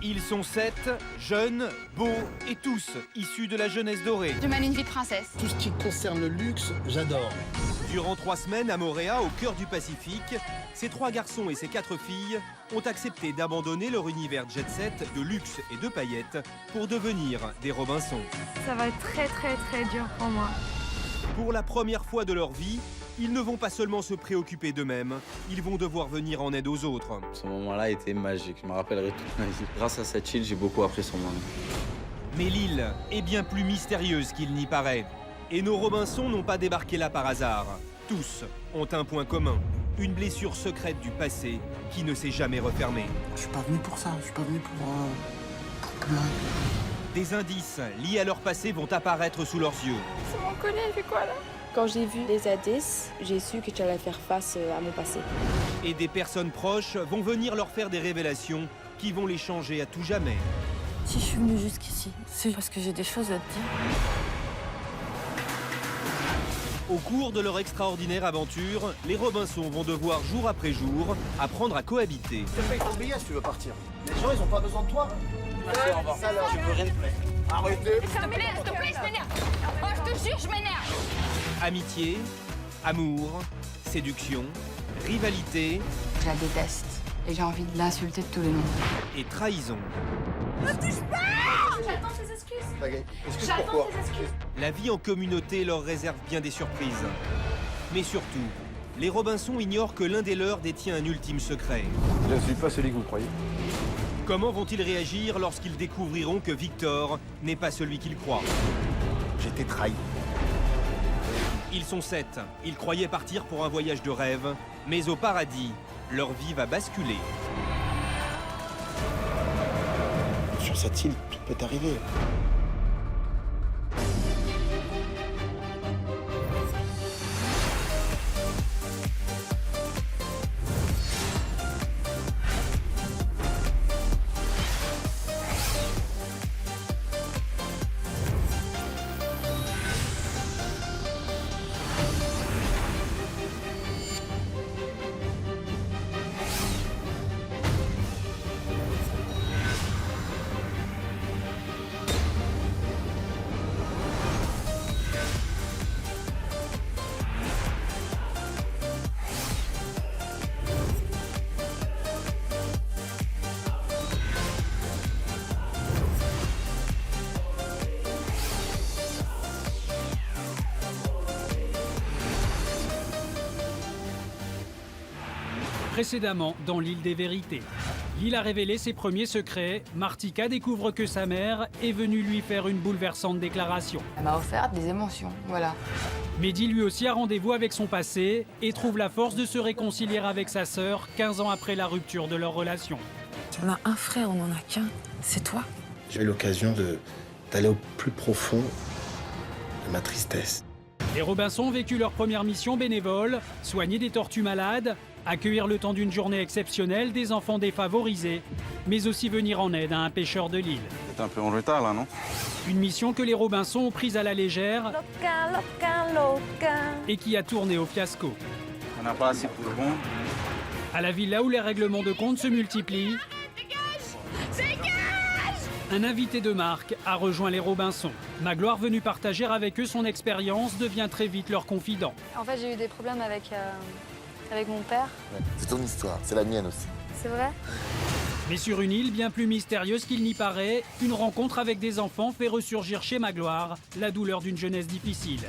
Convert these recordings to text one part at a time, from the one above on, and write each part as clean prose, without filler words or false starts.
Ils sont 7, jeunes, beaux et tous issus de la jeunesse dorée. Je mène une vie de princesse. Tout ce qui concerne le luxe, j'adore. Durant 3 semaines à Moorea, au cœur du Pacifique, ces 3 garçons et ces 4 filles ont accepté d'abandonner leur univers jet-set de luxe et de paillettes pour devenir des Robinson. Ça va être très dur pour moi. Pour la première fois de leur vie, ils ne vont pas seulement se préoccuper d'eux-mêmes, ils vont devoir venir en aide aux autres. Ce moment-là était magique, je me rappellerai toute ma vie. Grâce à cette île, j'ai beaucoup appris sur moi-même. Mais l'île est bien plus mystérieuse qu'il n'y paraît. Et nos Robinson n'ont pas débarqué là par hasard. Tous ont un point commun, une blessure secrète du passé qui ne s'est jamais refermée. Je suis pas venu pour ça, je suis pas venu pour pleurer. Des indices liés à leur passé vont apparaître sous leurs yeux. C'est mon collier, il fait quoi là? Quand j'ai vu les indices, j'ai su que j'allais faire face à mon passé. Et des personnes proches vont venir leur faire des révélations qui vont les changer à tout jamais. Si je suis venue jusqu'ici, c'est parce que j'ai des choses à te dire. Au cours de leur extraordinaire aventure, les Robinson vont devoir jour après jour apprendre à cohabiter. Je te paye ton billet si tu veux partir. Les gens, ils ont pas besoin de toi. Merci, au revoir. Je veux rien de plus. Arrêtez. S'il te plaît, je m'énerve. Oh, je te jure, je m'énerve. Amitié, amour, séduction, rivalité Je la déteste et j'ai envie de l'insulter de tous les noms. et trahison. J'attends tes excuses. Excuse pourquoi? La vie en communauté leur réserve bien des surprises. Mais surtout, les Robinson ignorent que l'un des leurs détient un ultime secret. Je ne suis pas celui que vous croyez. Comment vont-ils réagir lorsqu'ils découvriront que Victor n'est pas celui qu'ils croient? J'étais trahi. Ils sont 7, ils croyaient partir pour un voyage de rêve, mais au paradis, leur vie va basculer. Sur cette île, tout peut arriver. Précédemment, dans l'île des vérités. L'île a révélé ses premiers secrets. Martika découvre que sa mère est venue lui faire une bouleversante déclaration. Elle m'a offert des émotions, voilà. Mehdi lui aussi a rendez-vous avec son passé et trouve la force de se réconcilier avec sa sœur 15 ans après la rupture de leur relation. On a un frère, on en a qu'un. C'est toi. J'ai eu l'occasion d'aller au plus profond de ma tristesse. Les Robinson ont vécu leur première mission bénévole, soigner des tortues malades, accueillir le temps d'une journée exceptionnelle des enfants défavorisés, mais aussi venir en aide à un pêcheur de l'île. T'es un peu en retard là, non? Une mission que les Robinson ont prise à la légère Loca. et qui a tourné au fiasco. On n'a pas assez pour le bon. À la villa où les règlements de compte se multiplient, un invité de marque a rejoint les Robinson. Magloire, venue partager avec eux son expérience, devient très vite leur confident. En fait, j'ai eu des problèmes avec mon père. C'est ton histoire, c'est la mienne aussi. C'est vrai? Mais sur une île bien plus mystérieuse qu'il n'y paraît, une rencontre avec des enfants fait ressurgir chez Magloire la douleur d'une jeunesse difficile.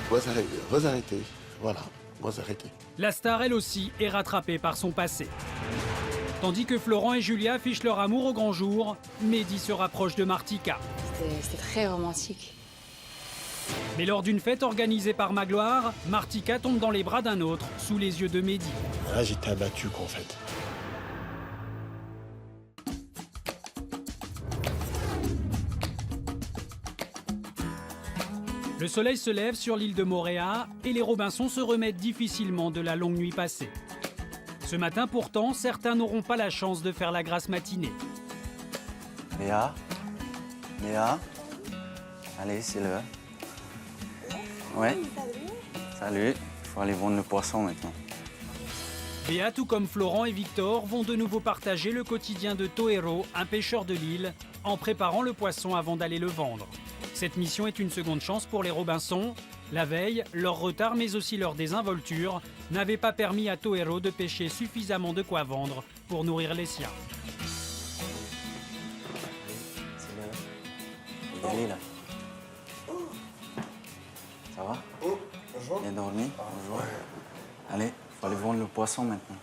Vous arrêtez, voilà, vous arrêtez. La star, elle aussi, est rattrapée par son passé. Tandis que Florent et Julia affichent leur amour au grand jour, Mehdi se rapproche de Martika. C'était très romantique. Mais lors d'une fête organisée par Magloire, Martika tombe dans les bras d'un autre, sous les yeux de Mehdi. Là, j'étais abattu, quoi, en fait. Le soleil se lève sur l'île de Moorea et les Robinson se remettent difficilement de la longue nuit passée. Ce matin pourtant, certains n'auront pas la chance de faire la grasse matinée. Léa? Allez, c'est l'heure. Ouais. Salut. Il faut aller vendre le poisson maintenant. Béa, tout comme Florent et Victor, vont de nouveau partager le quotidien de Toero, un pêcheur de l'île, en préparant le poisson avant d'aller le vendre. Cette mission est une seconde chance pour les Robinson. La veille, leur retard mais aussi leur désinvolture n'avaient pas permis à Toero de pêcher suffisamment de quoi vendre pour nourrir les siens. Salut là. Ça va? Oh, bonjour. Bien dormi? Bonjour. Allez, faut aller vendre le poisson maintenant.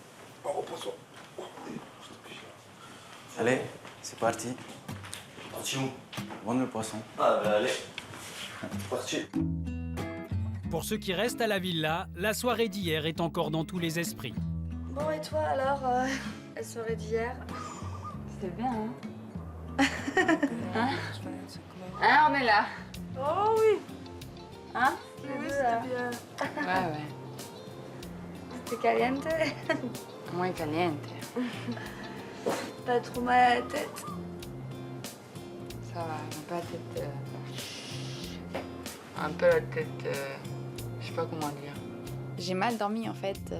Oh, poisson. Allez, c'est parti. Parti où? Vendre le poisson. Ah, bah allez. Parti. Pour ceux qui restent à la villa, la soirée d'hier est encore dans tous les esprits. Bon, et toi alors, la soirée d'hier? C'est bien, hein? Hein, on est là. Oh oui. Hein? Oui, c'était bien. Ouais, ouais. C'était caliente. Muy caliente. Pas trop mal à la tête. Ça va, mais pas la tête... Un peu la tête... Je sais pas comment dire. J'ai mal dormi, en fait.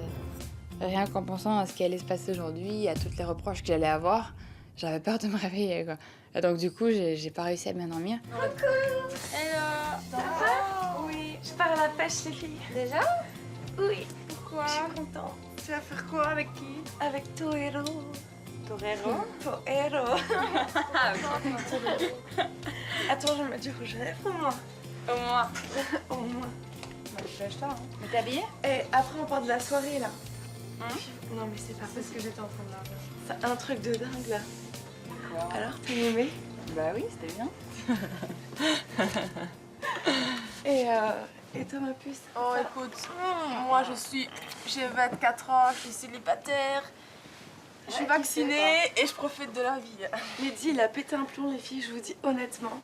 Rien qu'en pensant à ce qui allait se passer aujourd'hui, à toutes les reproches que j'allais avoir. J'avais peur de me réveiller, quoi. Et donc, du coup, j'ai pas réussi à bien dormir. Ça va? Oui. Je pars à la pêche, les filles. Déjà? Oui. Pourquoi? Je suis contente. Tu vas faire quoi? Avec qui? Avec Toero. Torero? Toero. Attends, je vais mettre du rouge à lèvres au moins. Au moins. Au moins. Bah, je lâche pas, hein. Mais t'es habillée? Et après, on part de la soirée, là. Hein? Non, mais c'est pas parce que j'étais en train de la C'est un truc de dingue, là. Alors, t'as aimé? Bah oui, c'était bien. Et toi, ma puce? Oh, écoute, moi j'ai 24 ans, je suis célibataire, je suis vaccinée et je profite de la vie. Mehdi, il a pété un plomb, les filles, je vous dis honnêtement.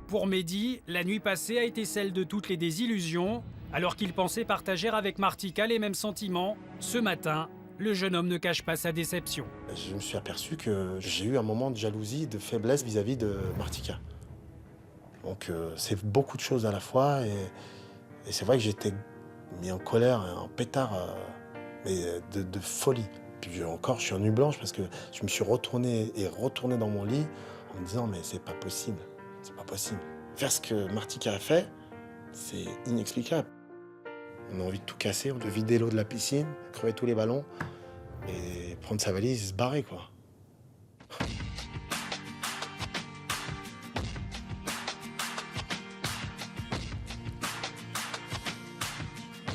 Pour Mehdi, la nuit passée a été celle de toutes les désillusions. Alors qu'il pensait partager avec Martika les mêmes sentiments, ce matin, le jeune homme ne cache pas sa déception. Je me suis aperçu que j'ai eu un moment de jalousie, de faiblesse vis-à-vis de Martika. Donc c'est beaucoup de choses à la fois et c'est vrai que j'étais mis en colère, en pétard, mais de folie. Puis encore, je suis en nuit blanche parce que je me suis retourné dans mon lit en me disant mais c'est pas possible, c'est pas possible. Faire ce que Martika a fait, c'est inexplicable. On a envie de tout casser, de vider l'eau de la piscine, crever tous les ballons et prendre sa valise et se barrer, quoi.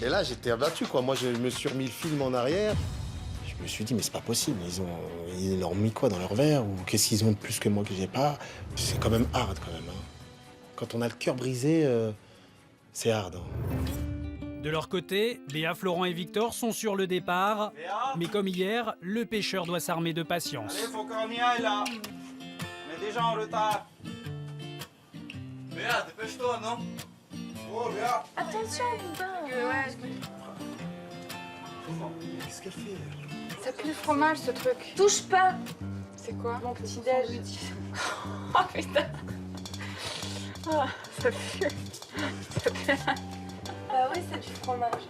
Et là, j'étais abattu, quoi. Moi, je me suis remis le film en arrière. Je me suis dit, mais c'est pas possible. Ils leur ont mis quoi dans leur verre? Ou qu'est-ce qu'ils ont de plus que moi que j'ai pas? C'est quand même hard, quand même. Hein. Quand on a le cœur brisé, c'est hard. Hein. De leur côté, Béa, Florent et Victor sont sur le départ. Mais comme hier, le pêcheur doit s'armer de patience. Allez, faut qu'on y aille là. On est déjà en retard. Béa, dépêche-toi, non? Oh, Béa. Attention, Boudin. Qu'est-ce qu'elle fait? Ça pue le fromage, ce truc. Touche pas. C'est quoi? Mon petit déj. Oh putain. Oh, ça pue. Ça pue. Bah oui, c'est du fromage.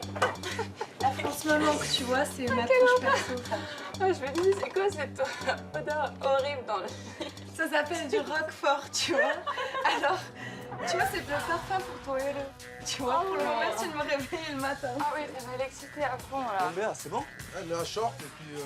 En ce moment que tu vois, c'est ma touche perso. Ah, je me dis, c'est quoi cette odeur horrible dans le... Ça s'appelle du roquefort, tu vois. Alors, tu vois, c'est le parfum pour ton héros. Tu vois, pour le moment, tu me réveilles le matin. Ah oui, ça va l'exciter à fond, là. Béa, c'est bon? Elle met un short et puis...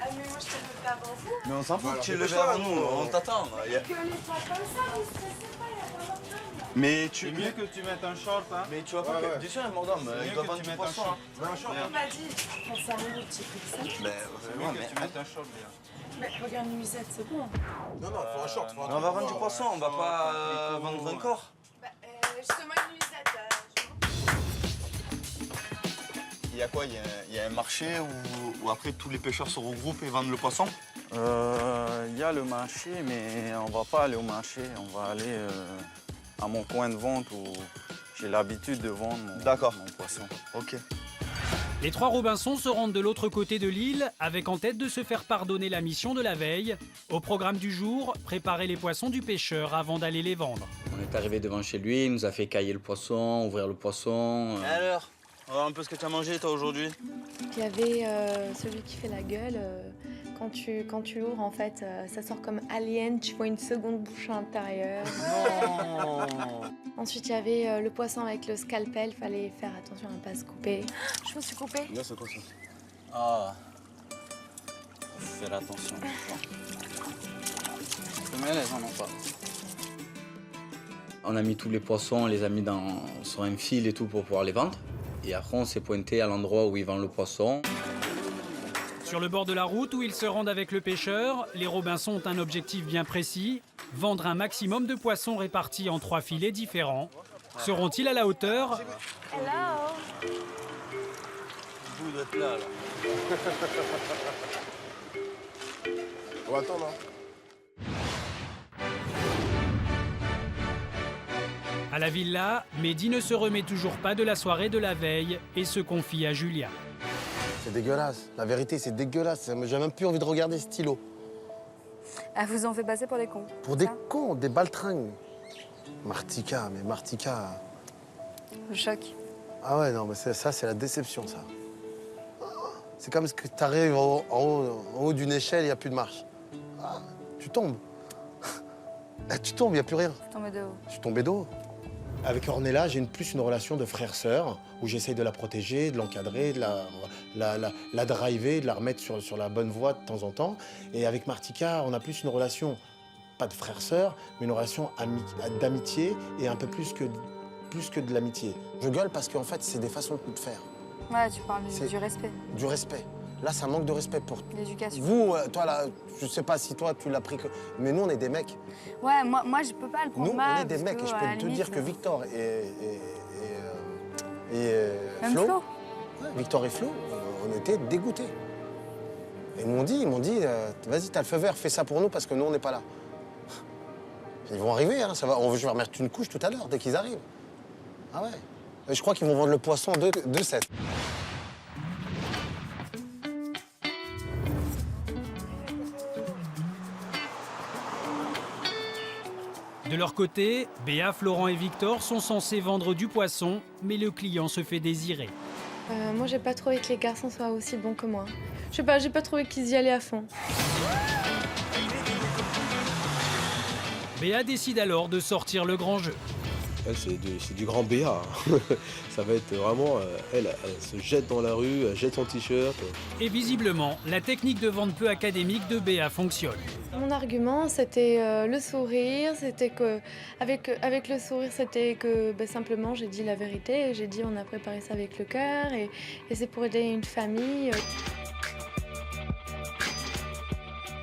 Ah, mais moi, je te le fais avant vous. Mais on s'en fout, Alors, tu le dépêche-toi, verras nous, on t'attend. Que les pas comme ça, ne stressez pas, il y a pas longtemps. Mais C'est mieux que tu mettes un short, hein. Mais tu vois pas Ouais, ouais. que... Déjà, madame, C'est il mieux doit que vendre tu du mettes un poisson. short. un short. Il m'a dit, pour 5 minutes, j'ai pris ça. Ben, C'est ouais, mieux que tu mettes un short, Béa. Mais regarde, nuisette, c'est bon. Non, non, faut un short. Faut un Mais on va truc vendre du pour, poisson, on va pas vendre un corps. Bah, justement, une nuisette, Il y a quoi? Il y a un marché où après tous les pêcheurs se regroupent et vendent le poisson? Il y a le marché, mais on va pas aller au marché. On va aller à mon coin de vente où j'ai l'habitude de vendre mon poisson. Ok. Les trois Robinson se rendent de l'autre côté de l'île, avec en tête de se faire pardonner la mission de la veille. Au programme du jour, préparer les poissons du pêcheur avant d'aller les vendre. On est arrivé devant chez lui, il nous a fait cailler le poisson, ouvrir le poisson. Alors, On va voir un peu ce que tu as mangé toi aujourd'hui. Il y avait celui qui fait la gueule. Quand tu l'ouvres, en fait, ça sort comme alien. Tu vois une seconde bouche à l'intérieur. Non. Ensuite, il y avait le poisson avec le scalpel. Fallait faire attention à ne pas se couper. Je me suis coupée. Là, c'est quoi ça? Ah. Faut faire attention. Mais elles en ont pas. On a mis tous les poissons, on les a mis sur un fil et tout pour pouvoir les vendre. Et après, on s'est pointé à l'endroit où ils vendent le poisson. Sur le bord de la route où ils se rendent avec le pêcheur, les Robinson ont un objectif bien précis, vendre un maximum de poissons répartis en 3 filets différents. Seront-ils à la hauteur? Hello. Vous d'être là, là. On va attendre, hein. À la villa, Mehdi ne se remet toujours pas de la soirée de la veille et se confie à Julia. C'est dégueulasse. La vérité, c'est dégueulasse. J'ai même plus envie de regarder ce stylo. Elle vous en fait passer pour des cons. Pour des cons, des baltringues. Martika, mais Martika... Le choc. Ah ouais, non, mais ça, c'est la déception, ça. C'est comme ce que tu arrives en haut d'une échelle, il n'y a plus de marche. Ah, tu tombes. Tu tombes, il n'y a plus rien. Je tombais de haut. Je suis tombé d'eau. Avec Ornella, j'ai plus une relation de frère-sœur, où j'essaye de la protéger, de l'encadrer, de la driver, de la remettre sur la bonne voie de temps en temps. Et avec Martika, on a plus une relation, pas de frère-sœur, mais une relation d'amitié et un peu plus que de l'amitié. Je gueule parce qu'en fait, c'est des façons de faire. Ouais, tu parles du respect. Du respect. Là, c'est un manque de respect pour... L'éducation. Vous, toi, là, je sais pas si toi, tu l'as pris... Mais nous, on est des mecs. Ouais, moi je peux pas le prendre Nous, mal. on est des mecs. Et je peux te dire que Victor et Même Flo, Flo. ouais, Victor et Flo, on était dégoûtés. Ils m'ont dit, vas-y, t'as le feu vert, fais ça pour nous parce que nous, on n'est pas là. Ils vont arriver, hein, ça va. Je vais remettre une couche tout à l'heure, dès qu'ils arrivent. Ah ouais. Et je crois qu'ils vont vendre le poisson 2,7. De leur côté, Béa, Florent et Victor sont censés vendre du poisson, mais le client se fait désirer. Moi, j'ai pas trouvé que les garçons soient aussi bons que moi. Je sais pas, j'ai pas trouvé qu'ils y allaient à fond. Béa décide alors de sortir le grand jeu. C'est du grand BA. Ça va être vraiment... Elle se jette dans la rue, elle jette son t-shirt. Et visiblement, la technique de vente peu académique de Béa fonctionne. Mon argument, c'était le sourire. C'était que, avec le sourire, c'était que simplement, j'ai dit la vérité. J'ai dit, on a préparé ça avec le cœur et c'est pour aider une famille.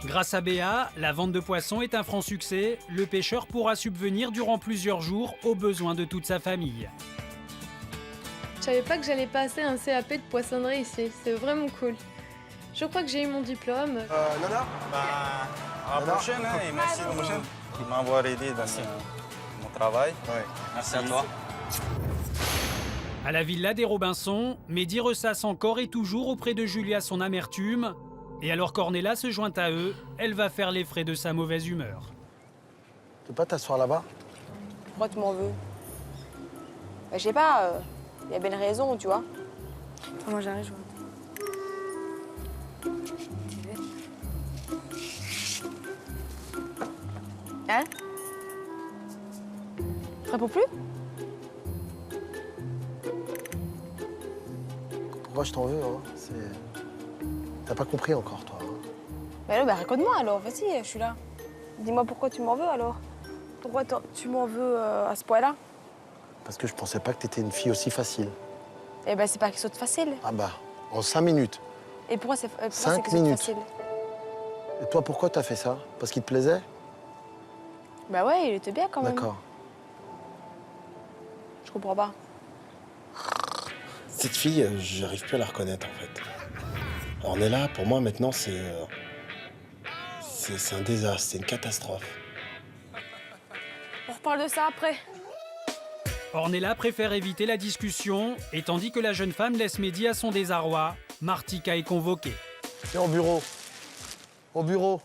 Grâce à Béa, la vente de poissons est un franc succès. Le pêcheur pourra subvenir durant plusieurs jours aux besoins de toute sa famille. Je savais pas que j'allais passer un CAP de poissonnerie ici. C'est vraiment cool. Je crois que j'ai eu mon diplôme. Nana? À la prochaine, hein, et merci de m'avoir aidé dans mon travail. Ouais. Merci à toi. À la villa des Robinson, Mehdi ressasse encore et toujours auprès de Julia son amertume. Et alors qu'Ornella se joint à eux, elle va faire les frais de sa mauvaise humeur. Tu peux pas t'asseoir là-bas? Pourquoi tu m'en veux? Je sais pas, y a bien une raison, tu vois. Moi j'arrive, je vois. Hein? Tu réponds plus? Pourquoi je t'en veux, hein? T'as pas compris encore, toi. Hein? Bah non, bah raconte-moi alors, vas-y, je suis là. Dis-moi pourquoi tu m'en veux alors? Pourquoi tu m'en veux à ce point-là? Parce que je pensais pas que t'étais une fille aussi facile. Eh ben c'est pas quelque chose de facile. Ah bah, en 5 minutes. Et pourquoi c'est quelque 5 chose de minutes. facile? Et toi, pourquoi t'as fait ça? Parce qu'il te plaisait? Bah ouais, il était bien quand même. D'accord. Je comprends pas. Cette fille, j'arrive plus à la reconnaître, en fait. Ornella, pour moi, maintenant, c'est un désastre, c'est une catastrophe. On reparle de ça après. Ornella préfère éviter la discussion et tandis que la jeune femme laisse Mehdi à son désarroi, Martika est convoquée. Viens au bureau. Au bureau.